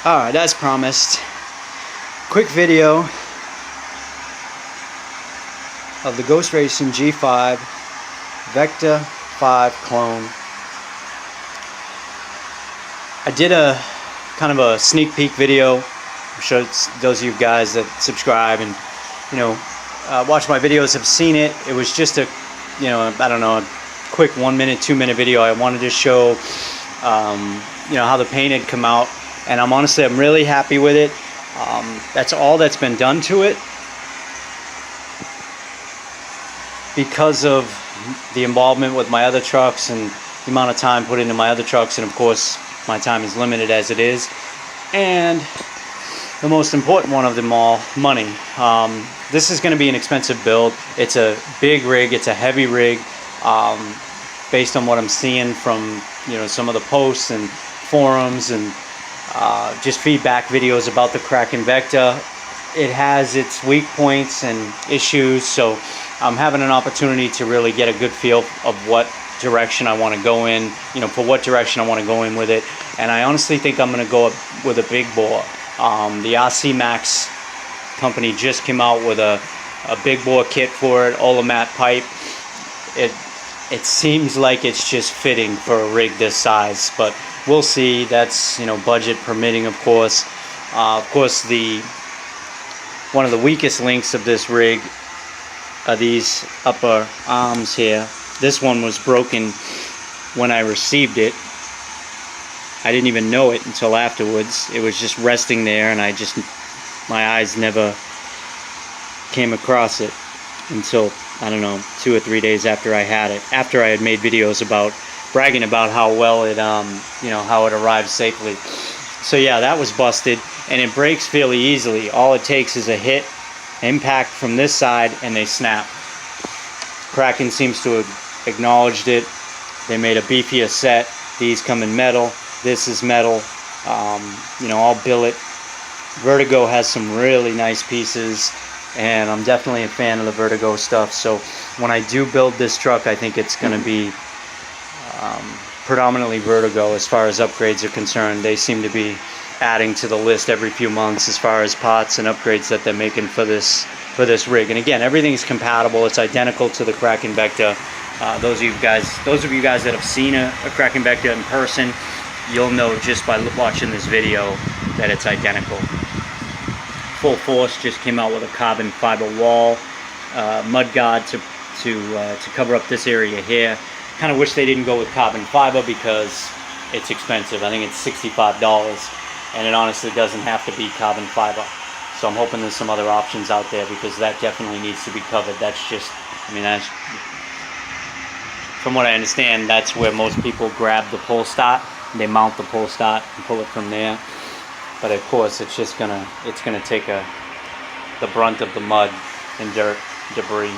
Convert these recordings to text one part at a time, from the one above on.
Alright, as promised, quick video of the Ghost Racing G5 Vector 5 clone. I did a kind of a sneak peek video. I'm sure those of you guys that subscribe and watch my videos have seen it. It was just a I don't know, a quick 1 minute, 2 minute video. I wanted to show how the paint had come out, and I'm really happy with it. That's all that's been done to it because of the involvement with my other trucks and the amount of time put into my other trucks, and of course my time is limited as it is, and the most important one of them all, money. This is going to be an expensive build. It's a big rig, it's a heavy rig, based on what I'm seeing from some of the posts and forums and just feedback videos about the Kraken Vector. It has its weak points and issues, so I'm having an opportunity to really get a good feel of what direction I want to go in, for what direction I want to go in with it. And I honestly think I'm going to go with a big bore. The RC Max company just came out with a big bore kit for it, all matte pipe. It seems like it's just fitting for a rig this size, but we'll see. That's budget permitting, of course. One of the weakest links of this rig are these upper arms here. This one was broken when I received it. I didn't even know it until afterwards. It was just resting there, and my eyes never came across it until, I don't know, 2 or 3 days after I had it. After I had made videos bragging about how well it, how it arrived safely. So yeah, that was busted, and it breaks fairly easily. All it takes is a hit, impact from this side, and they snap. Kraken seems to have acknowledged it. They made a beefier set. These come in metal. This is metal. All billet. Vertigo has some really nice pieces, and I'm definitely a fan of the Vertigo stuff. So when I do build this truck, I think it's going to be predominantly Vertigo as far as upgrades are concerned. They seem to be adding to the list every few months as far as parts and upgrades that they're making for this rig. And again, everything's compatible. It's identical to the Kraken Vector. Those of you guys that have seen a Kraken Vector in person, you'll know just by watching this video that it's identical. Full Force just came out with a carbon fiber wall, mud guard to cover up this area here. Kind of wish they didn't go with carbon fiber because it's expensive. I think it's $65, and it honestly doesn't have to be carbon fiber. So I'm hoping there's some other options out there, because that definitely needs to be covered. That's from what I understand, that's where most people grab the pull start. They mount the pull start and pull it from there. But of course, it's gonna take the brunt of the mud and dirt, debris.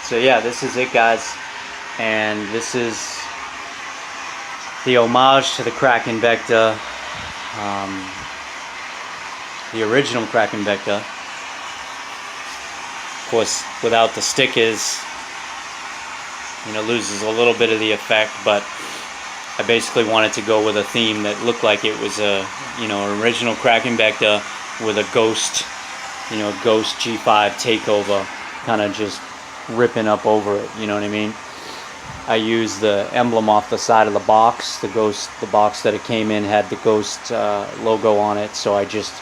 So yeah, this is it, guys, and this is the homage to the Kraken Vector, the original Kraken Vector. Of course, without the stickers, loses a little bit of the effect, but I basically wanted to go with a theme that looked like it was a, an original Kraken Vector with a ghost, ghost G5 takeover, kind of just ripping up over it. You know what I mean? I used the emblem off the side of the box. The box that it came in had the ghost logo on it, so I just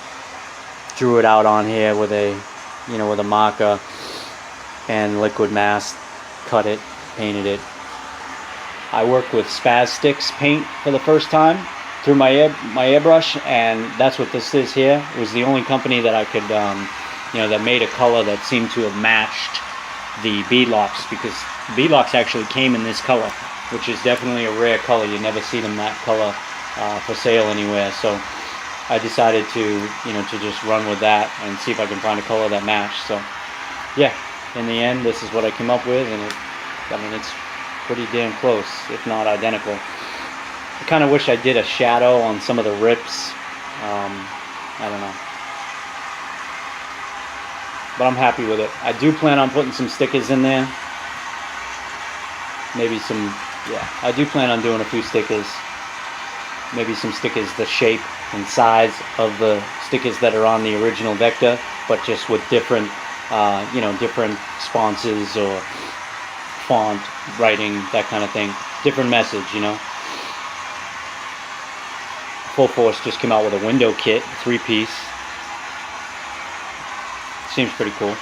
drew it out on here with a marker and liquid mask, cut it, painted it. I worked with Spaz Sticks paint for the first time through my airbrush, and that's what this is here. It was the only company that I could, that made a color that seemed to have matched the beadlocks, because beadlocks actually came in this color, which is definitely a rare color. You never see them that color for sale anywhere. So I decided to just run with that and see if I can find a color that matched. So yeah, in the end, this is what I came up with, and it's pretty damn close, if not identical. I kind of wish I did a shadow on some of the rips. I don't know, but I'm happy with it. I do plan on putting some stickers in there. Maybe some, yeah, I do plan on doing a few stickers. maybe some stickers the shape and size of the stickers that are on the original Vector, but just with different, different sponsors or font, writing, that kind of thing. Different message, Full Force just came out with a window kit, 3-piece. Seems pretty cool.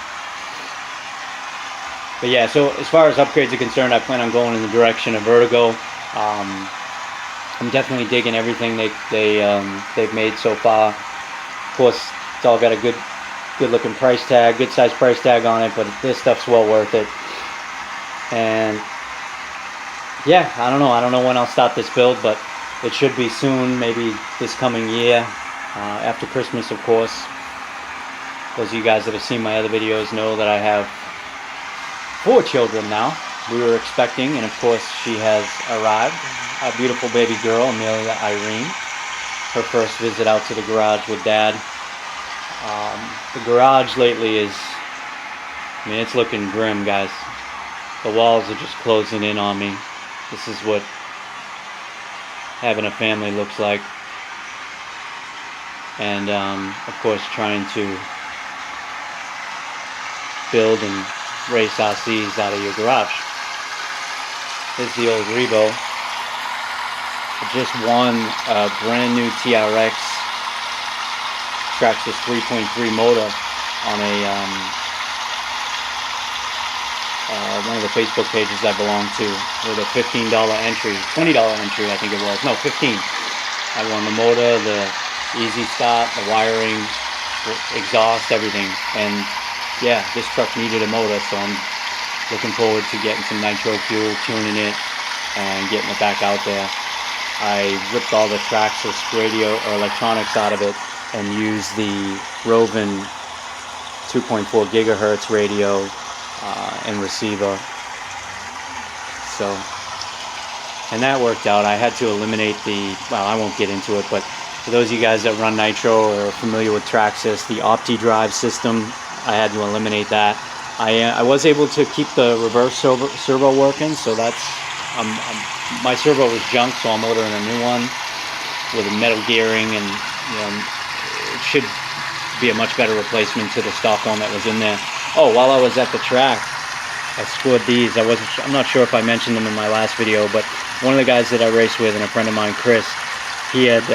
But yeah, so as far as upgrades are concerned, I plan on going in the direction of Vertigo. I'm definitely digging everything they've made so far. Of course, it's all got a good looking price tag, good size price tag on it, but this stuff's well worth it. And yeah, I don't know when I'll start this build, but it should be soon, maybe this coming year, after Christmas, of course. Those of you guys that have seen my other videos know that I have 4 children now. We were expecting, and of course she has arrived. A beautiful baby girl, Emilia Irene. Her first visit out to the garage with Dad. The garage lately is, it's looking grim, guys. The walls are just closing in on me. This is what having a family looks like. And of course trying to build and race RCs out of your garage. Here's the old Revo. I just won a brand new TRX Traxxas 3.3 motor on a one of the Facebook pages I belong to with a $15 entry, $20 entry I think it was, no 15. I won the motor, the easy start, the wiring, exhaust, everything. And yeah, this truck needed a motor, so I'm looking forward to getting some nitro fuel, tuning it, and getting it back out there. I ripped all the Traxxas radio or electronics out of it and used the Rovin 2.4 gigahertz radio and receiver. So, and that worked out. I had to eliminate I won't get into it, but for those of you guys that run nitro or are familiar with Traxxas, the OptiDrive system, I had to eliminate that. I was able to keep the reverse servo working, so that's my servo was junk, so I'm ordering a new one with a metal gearing, and it should be a much better replacement to the stock one that was in there. Oh, while I was at the track, I scored these. I'm not sure if I mentioned them in my last video, but one of the guys that I raced with, and a friend of mine, Chris, he had,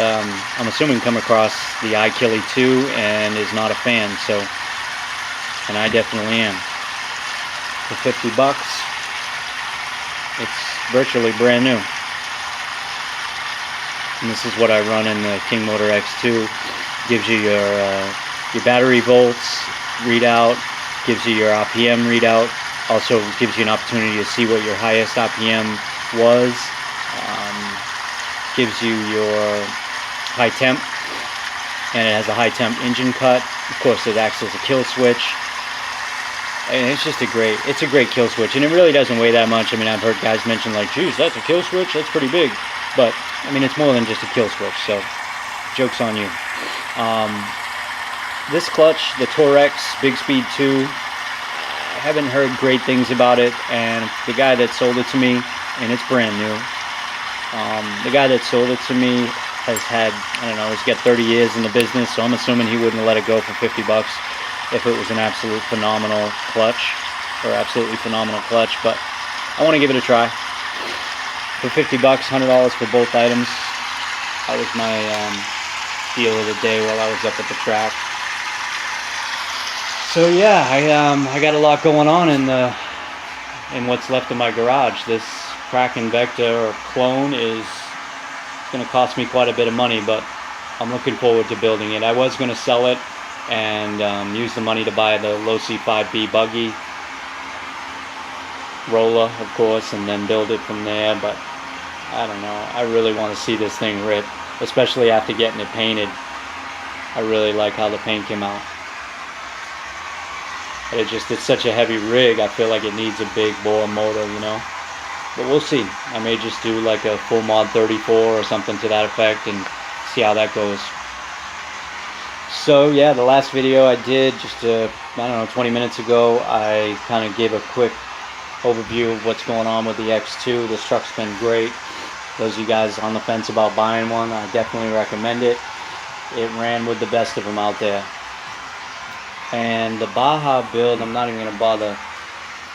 I'm assuming, come across the iKilly 2 and is not a fan, so, and I definitely am. For $50, it's virtually brand new. And this is what I run in the King Motor X2. Gives you your battery volts readout, gives you your RPM readout, also gives you an opportunity to see what your highest RPM was, gives you your high temp, and it has a high temp engine cut. Of course, it acts as a kill switch. And it's just a great kill switch, and it really doesn't weigh that much. I've heard guys mention like, geez, that's a kill switch, that's pretty big. But, it's more than just a kill switch, so joke's on you. This clutch, the Torex Big Speed 2, I haven't heard great things about it, and the guy that sold it to me, and it's brand new, the guy that sold it to me has had, he's got 30 years in the business, so I'm assuming he wouldn't let it go for $50 if it was an absolute phenomenal clutch, or absolutely phenomenal clutch, but I want to give it a try. For $50, $100 for both items. That was my deal of the day while I was up at the track. So yeah, I got a lot going on in what's left of my garage. This Kraken Vector or clone is going to cost me quite a bit of money, but I'm looking forward to building it. I was going to sell it and use the money to buy the low C5B buggy, roller, of course, and then build it from there. But I don't know. I really want to see this thing rip, especially after getting it painted. I really like how the paint came out. But it's such a heavy rig, I feel like it needs a big bore motor, But we'll see. I may just do like a full mod 34 or something to that effect and see how that goes. So yeah, the last video I did just 20 minutes ago, I kind of gave a quick overview of what's going on with the X2. This truck's been great. Those of you guys on the fence about buying one, I definitely recommend it. It ran with the best of them out there. And the Baja build, I'm not even going to bother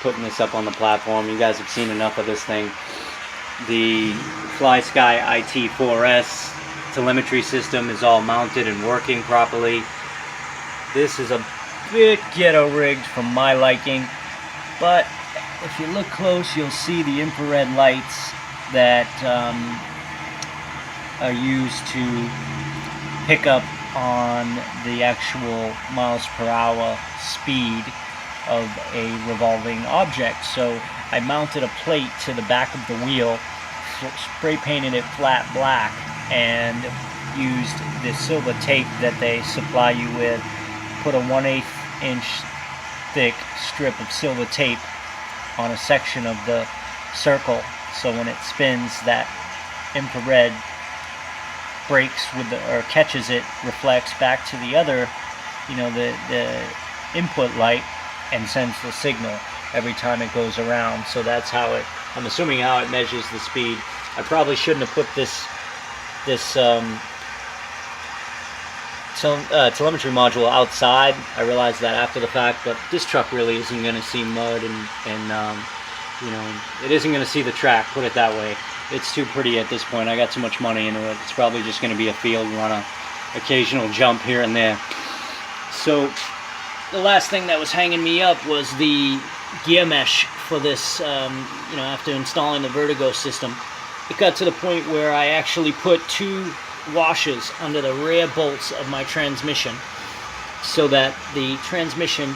putting this up on the platform. You guys have seen enough of this thing. The FlySky IT4S telemetry system is all mounted and working properly. This is a bit ghetto rigged for my liking, but if you look close, you'll see the infrared lights that are used to pick up on the actual miles per hour speed of a revolving object. So I mounted a plate to the back of the wheel, spray painted it flat black, and used the silver tape that they supply you with. Put a 1/8 inch thick strip of silver tape on a section of the circle, so when it spins, that infrared breaks with the, or catches it, reflects back to the other, the input light, and sends the signal every time it goes around. So that's how it, I'm assuming, how it measures the speed. I probably shouldn't have put this telemetry module outside. I realized that after the fact, but this truck really isn't going to see mud, and it isn't going to see the track, put it that way. It's too pretty at this point. I got too much money into it. It's probably just going to be a field runner, occasional jump here and there. So the last thing that was hanging me up was the gear mesh for this, after installing the Vertigo system. It got to the point where I actually put 2 washers under the rear bolts of my transmission so that the transmission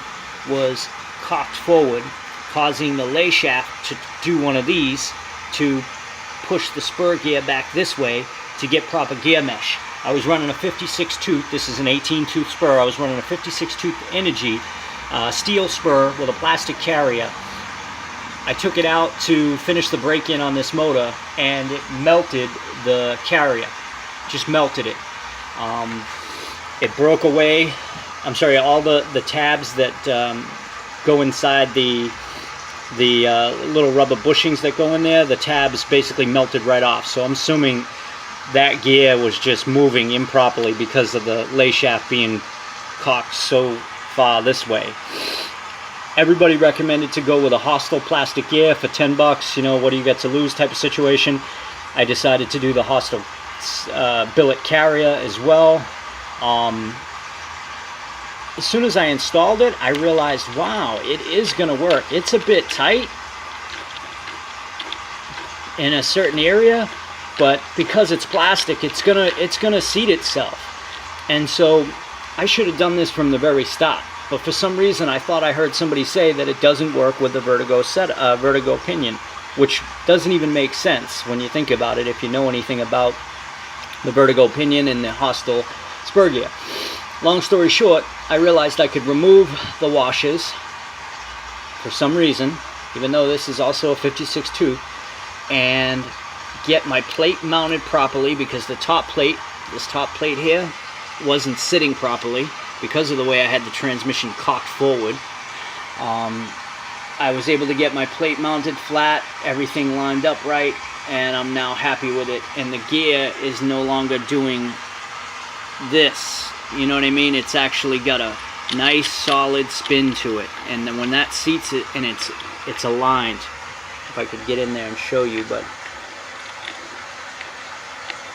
was cocked forward, causing the lay shaft to do one of these to push the spur gear back this way to get proper gear mesh. I was running a 56 tooth, this is an 18 tooth spur, I was running a 56 tooth Energy steel spur with a plastic carrier. I took it out to finish the break-in on this motor, and it melted the carrier. Just melted it. It broke away. I'm sorry, all the tabs that go inside the little rubber bushings that go in there, the tabs basically melted right off. So I'm assuming that gear was just moving improperly because of the lay shaft being cocked so far this way. Everybody recommended to go with a Hostile plastic gear for 10 bucks. What do you get to lose type of situation. I decided to do the Hostile billet carrier as well. As soon as I installed it, I realized, wow, it is going to work. It's a bit tight in a certain area, but because it's plastic, it's gonna seat itself. And so I should have done this from the very start. But for some reason, I thought I heard somebody say that it doesn't work with the Vertigo pinion, which doesn't even make sense when you think about it, if you know anything about the Vertigo pinion and the Hostile spur gear. Long story short, I realized I could remove the washers for some reason, even though this is also a 56 tooth, and get my plate mounted properly, because the top plate, this top plate here, wasn't sitting properly because of the way I had the transmission cocked forward. I was able to get my plate mounted flat, everything lined up right, and I'm now happy with it. And the gear is no longer doing this, you know what I mean? It's actually got a nice solid spin to it, and then when that seats it and it's aligned, if I could get in there and show you, but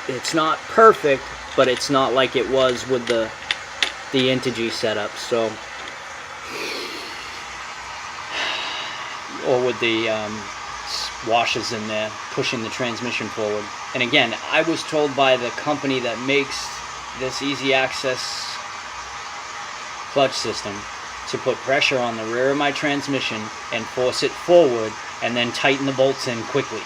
it's not perfect, but it's not like it was with the Integy setup, so, or with the washers in there pushing the transmission forward. And again, I was told by the company that makes this easy access clutch system to put pressure on the rear of my transmission and force it forward and then tighten the bolts in quickly.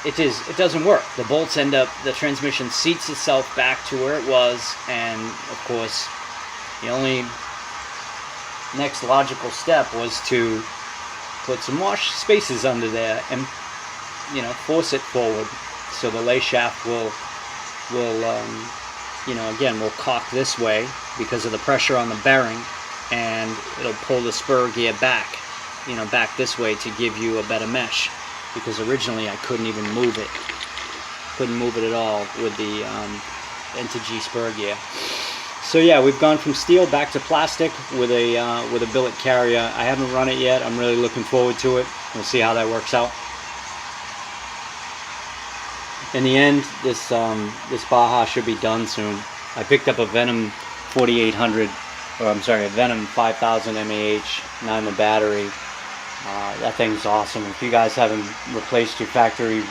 It doesn't work. The bolts end up, the transmission seats itself back to where it was, and of course the only next logical step was to put some wash spaces under there and force it forward so the lay shaft will again, will cock this way because of the pressure on the bearing, and it'll pull the spur gear back, back this way to give you a better mesh. because originally I couldn't even move it. Couldn't move it at all with the N2G spur gear. So yeah, we've gone from steel back to plastic with a billet carrier. I haven't run it yet. I'm really looking forward to it. We'll see how that works out. In the end, this Baja should be done soon. I picked up a Venom 4800, or I'm sorry, a Venom 5000 mAh 9 battery. That thing's awesome. If you guys haven't replaced your factory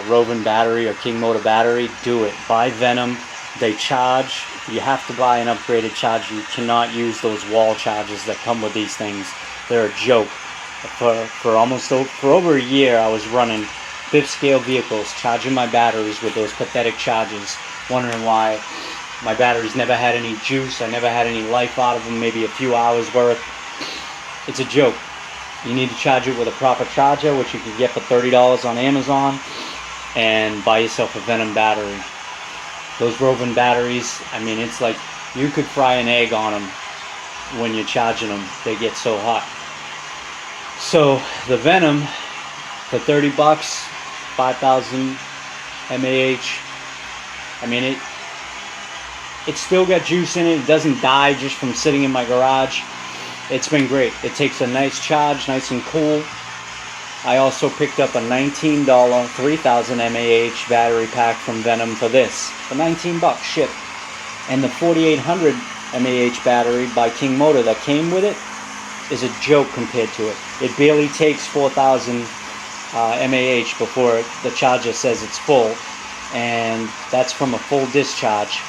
Rovin battery or King Motor battery, do it. Buy Venom. They charge. You have to buy an upgraded charger. You cannot use those wall chargers that come with these things. They're a joke. For over a year, I was running fifth scale vehicles, charging my batteries with those pathetic chargers, wondering why my batteries never had any juice. I never had any life out of them, maybe a few hours worth. It's a joke. You need to charge it with a proper charger, which you can get for $30 on Amazon, and buy yourself a Venom battery. Those Rovin batteries, I mean, it's like you could fry an egg on them when you're charging them. They get so hot. So the Venom for 30 bucks, 5000 mAh. I mean, it's still got juice in it. It doesn't die just from sitting in my garage. It's been great. It takes a nice charge, nice and cool. I also picked up a $19 3000 mAh battery pack from Venom for this. For 19 bucks, shit. And the 4800 mAh battery by King Motor that came with it is a joke compared to it. It barely takes 4000 mAh before the charger says it's full, and that's from a full discharge,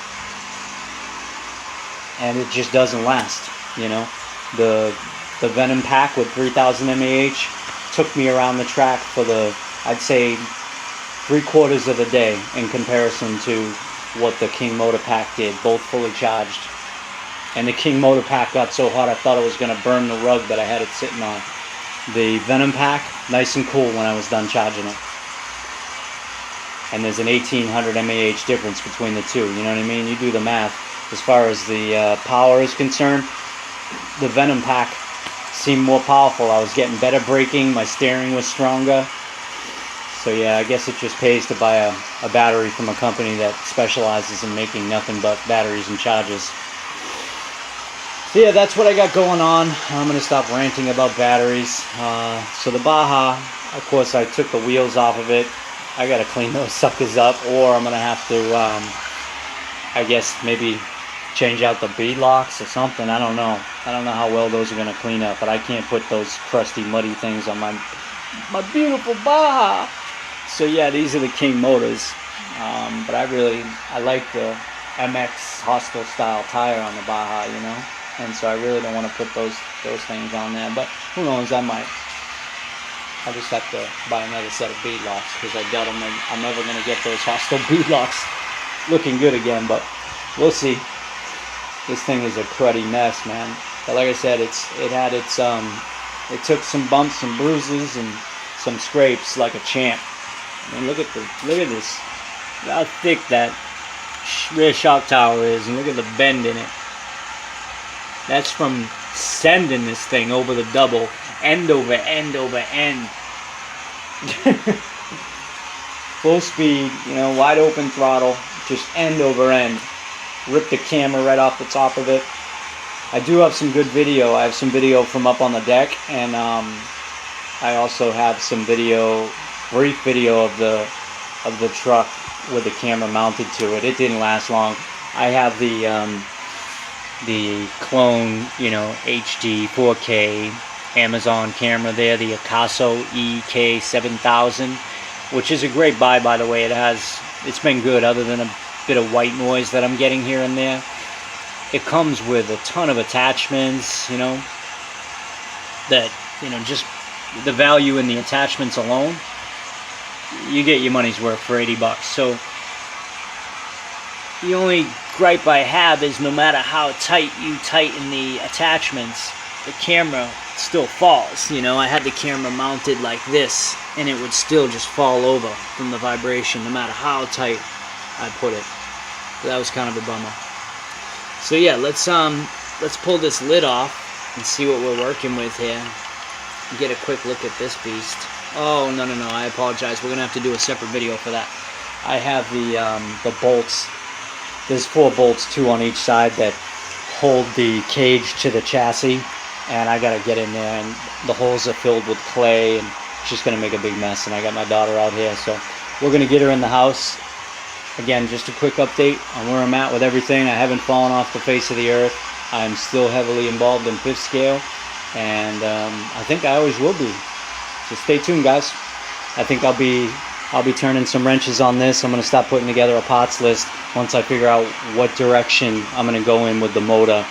and it just doesn't last, you know. The Venom pack with 3000 mAh took me around the track for I'd say 3/4 of the day in comparison to what the King Motor pack did, both fully charged. And the King Motor pack got so hot I thought it was going to burn the rug that I had it sitting on. The Venom pack, nice and cool when I was done charging it. And there's an 1800 mAh difference between the two, you know what I mean? You do the math. As far as the power is concerned, the Venom pack seemed more powerful. I was getting better braking, my steering was stronger. So yeah, I guess it just pays to buy a battery from a company that specializes in making nothing but batteries and chargers. So yeah, that's what I got going on. I'm going to stop ranting about batteries. So the Baja, of course, I took the wheels off of it. I got to clean those suckers up, or I'm going to have to, I guess, maybe change out the bead locks or something. I don't know. I don't know how well those are going to clean up, but I can't put those crusty, muddy things on my beautiful Baja. So yeah, these are the King Motors. But I like the MX Hostile style tire on the Baja, you know. And so I really don't want to put those things on there. But who knows, I might. I'll just have to buy another set of bead locks, because I doubt I'm never going to get those Hostile bead locks looking good again. But we'll see. This thing is a cruddy mess, man. But like I said, it took some bumps and bruises and some scrapes like a champ. I mean, look at this. How thick that rear shock tower is, and look at the bend in it. That's from sending this thing over the double, end over end over end. Full speed, you know, wide open throttle, just end over end. Rip the camera right off the top of it. I do have some good video. I have some video from up on the deck, and I also have some brief video of the truck with the camera mounted to it. It didn't last long. I have the clone, you know, HD 4K Amazon camera there, the Akaso EK7000, which is a great buy, by the way. It's been good, other than a bit of white noise that I'm getting here and there. It comes with a ton of attachments, you know, that, you know, just the value in the attachments alone, you get your money's worth for 80 bucks. So the only gripe I have is no matter how tight you tighten the attachments, the camera still falls. You know, I had the camera mounted like this, and it would still just fall over from the vibration no matter how tight I put it. So that was kind of a bummer. So yeah, let's pull this lid off and see what we're working with here. Get a quick look at this beast. Oh, no, I apologize. We're going to have to do a separate video for that. I have the bolts. There's 4 bolts, 2 on each side, that hold the cage to the chassis, and I got to get in there, and the holes are filled with clay, and it's just going to make a big mess, and I got my daughter out here, so we're going to get her in the house. Again, just a quick update on where I'm at with everything. I haven't fallen off the face of the earth. I'm still heavily involved in 5th scale, and I think I always will be. So stay tuned, guys. I think I'll be turning some wrenches on this. I'm going to start putting together a parts list once I figure out what direction I'm going to go in with the motor.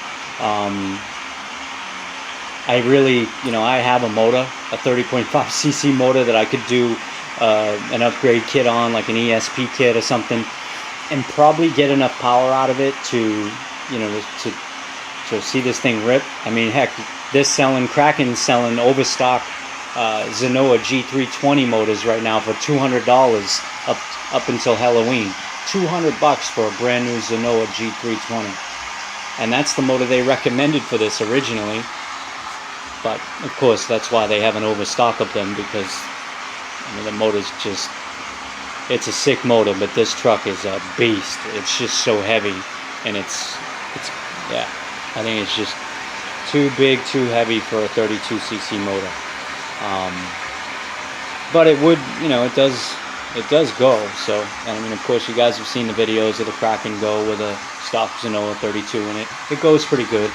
I really, I have a motor, a 30.5cc motor that I could do an upgrade kit on, like an ESP kit or something, and probably get enough power out of it to see this thing rip. I mean, heck, Kraken's selling overstock Zenoa G320 motors right now for $200 up until Halloween. $200 for a brand new Zenoa G320, and that's the motor they recommended for this originally. But of course, that's why they have an overstock of them, because the motor's just, it's a sick motor, but this truck is a beast. It's just so heavy, and it's yeah, I think it's just too big, too heavy for a 32cc motor. But it would, it does go. So, and I mean, of course, you guys have seen the videos of the Kraken go with a stock Zenoa 32, and it goes pretty good.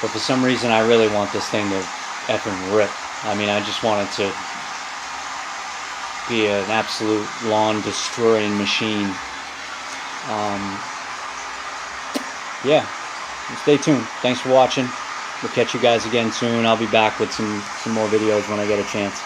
But for some reason, I really want this thing to effing rip. I mean, I just want it to be an absolute lawn-destroying machine. Yeah, stay tuned. Thanks for watching. We'll catch you guys again soon. I'll be back with some more videos when I get a chance.